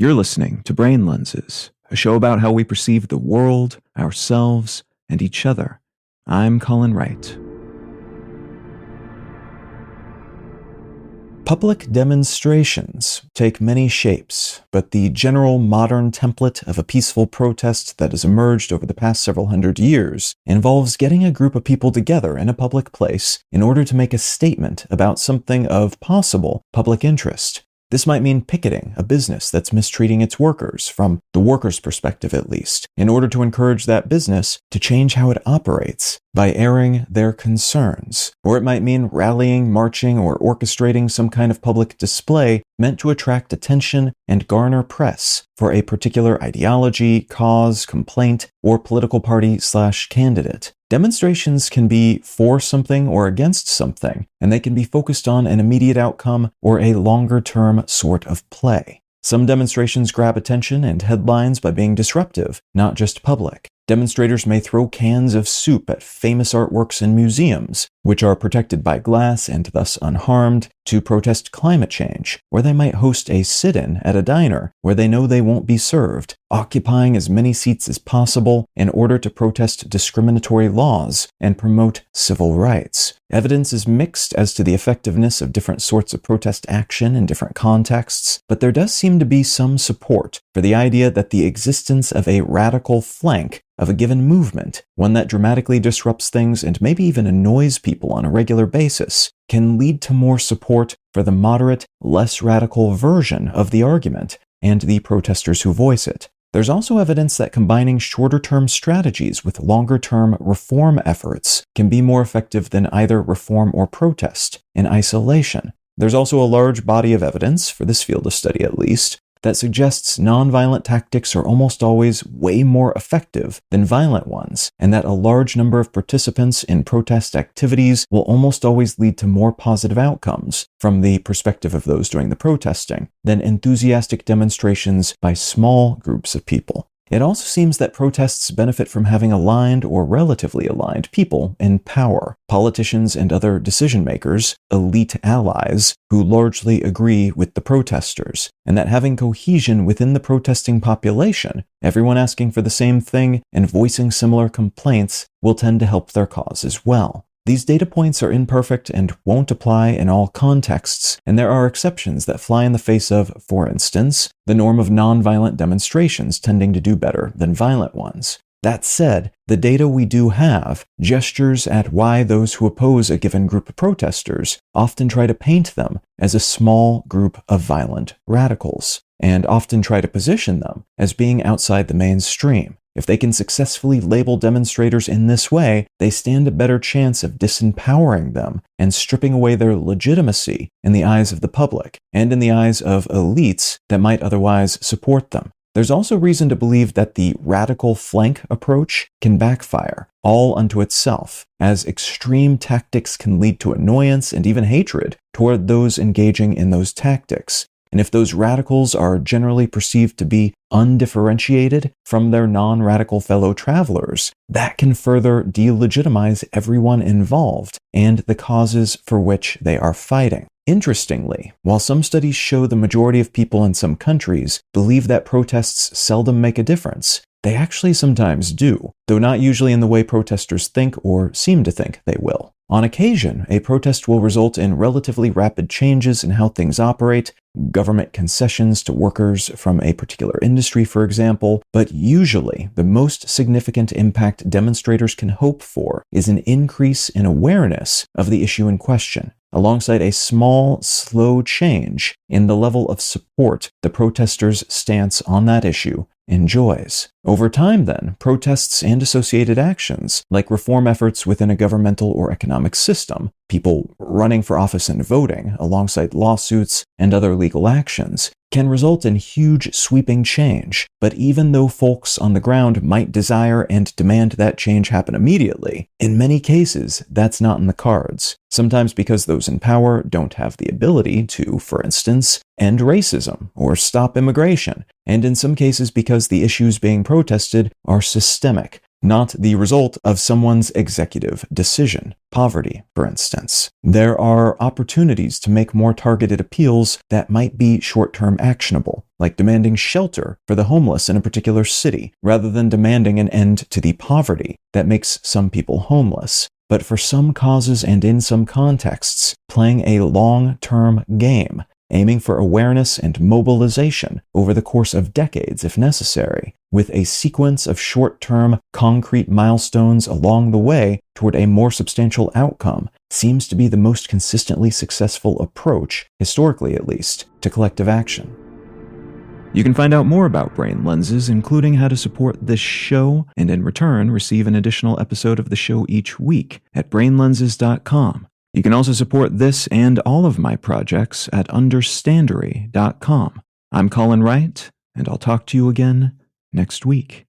You're listening to Brain Lenses, a show about how we perceive the world, ourselves, and each other. I'm Colin Wright. Public demonstrations take many shapes, but the general modern template of a peaceful protest that has emerged over the past several hundred years involves getting a group of people together in a public place in order to make a statement about something of possible public interest. This might mean picketing a business that's mistreating its workers, from the workers' perspective at least, in order to encourage that business to change how it operates by airing their concerns. Or it might mean rallying, marching, or orchestrating some kind of public display meant to attract attention and garner press for a particular ideology, cause, complaint, or political party/candidate. Demonstrations can be for something or against something, and they can be focused on an immediate outcome or a longer-term sort of play. Some demonstrations grab attention and headlines by being disruptive, not just public. Demonstrators may throw cans of soup at famous artworks in museums, which are protected by glass and thus unharmed, to protest climate change, or they might host a sit-in at a diner where they know they won't be served, occupying as many seats as possible in order to protest discriminatory laws and promote civil rights. Evidence is mixed as to the effectiveness of different sorts of protest action in different contexts, but there does seem to be some support for the idea that the existence of a radical flank of a given movement, one that dramatically disrupts things and maybe even annoys people on a regular basis, can lead to more support for the moderate, less radical version of the argument and the protesters who voice it. There's also evidence that combining shorter-term strategies with longer-term reform efforts can be more effective than either reform or protest in isolation. There's also a large body of evidence, for this field of study at least, that suggests nonviolent tactics are almost always way more effective than violent ones, and that a large number of participants in protest activities will almost always lead to more positive outcomes from the perspective of those doing the protesting than enthusiastic demonstrations by small groups of people. It also seems that protests benefit from having aligned or relatively aligned people in power, politicians and other decision-makers, elite allies, who largely agree with the protesters, and that having cohesion within the protesting population, everyone asking for the same thing and voicing similar complaints, will tend to help their cause as well. These data points are imperfect and won't apply in all contexts, and there are exceptions that fly in the face of, for instance, the norm of nonviolent demonstrations tending to do better than violent ones. That said, the data we do have gestures at why those who oppose a given group of protesters often try to paint them as a small group of violent radicals, and often try to position them as being outside the mainstream. If they can successfully label demonstrators in this way, they stand a better chance of disempowering them and stripping away their legitimacy in the eyes of the public and in the eyes of elites that might otherwise support them. There's also reason to believe that the radical flank approach can backfire, all unto itself, as extreme tactics can lead to annoyance and even hatred toward those engaging in those tactics. And if those radicals are generally perceived to be undifferentiated from their non-radical fellow travelers, that can further delegitimize everyone involved and the causes for which they are fighting. Interestingly, while some studies show the majority of people in some countries believe that protests seldom make a difference, they actually sometimes do, though not usually in the way protesters think or seem to think they will. On occasion, a protest will result in relatively rapid changes in how things operate, government concessions to workers from a particular industry, for example, but usually the most significant impact demonstrators can hope for is an increase in awareness of the issue in question, alongside a small, slow change in the level of support the protesters' stance on that issue enjoys. Over time, then, protests and associated actions, like reform efforts within a governmental or economic system, people running for office and voting, alongside lawsuits and other legal actions, can result in huge sweeping change. But even though folks on the ground might desire and demand that change happen immediately, in many cases, that's not in the cards. Sometimes because those in power don't have the ability to, for instance, end racism or stop immigration, and in some cases because the issues being protested are systemic, not the result of someone's executive decision. Poverty, for instance. There are opportunities to make more targeted appeals that might be short-term actionable, like demanding shelter for the homeless in a particular city, rather than demanding an end to the poverty that makes some people homeless. But for some causes and in some contexts, playing a long-term game, aiming for awareness and mobilization over the course of decades if necessary, with a sequence of short-term, concrete milestones along the way toward a more substantial outcome, seems to be the most consistently successful approach, historically at least, to collective action. You can find out more about Brain Lenses, including how to support this show, and in return receive an additional episode of the show each week at brainlenses.com. You can also support this and all of my projects at understandery.com. I'm Colin Wright, and I'll talk to you again next week.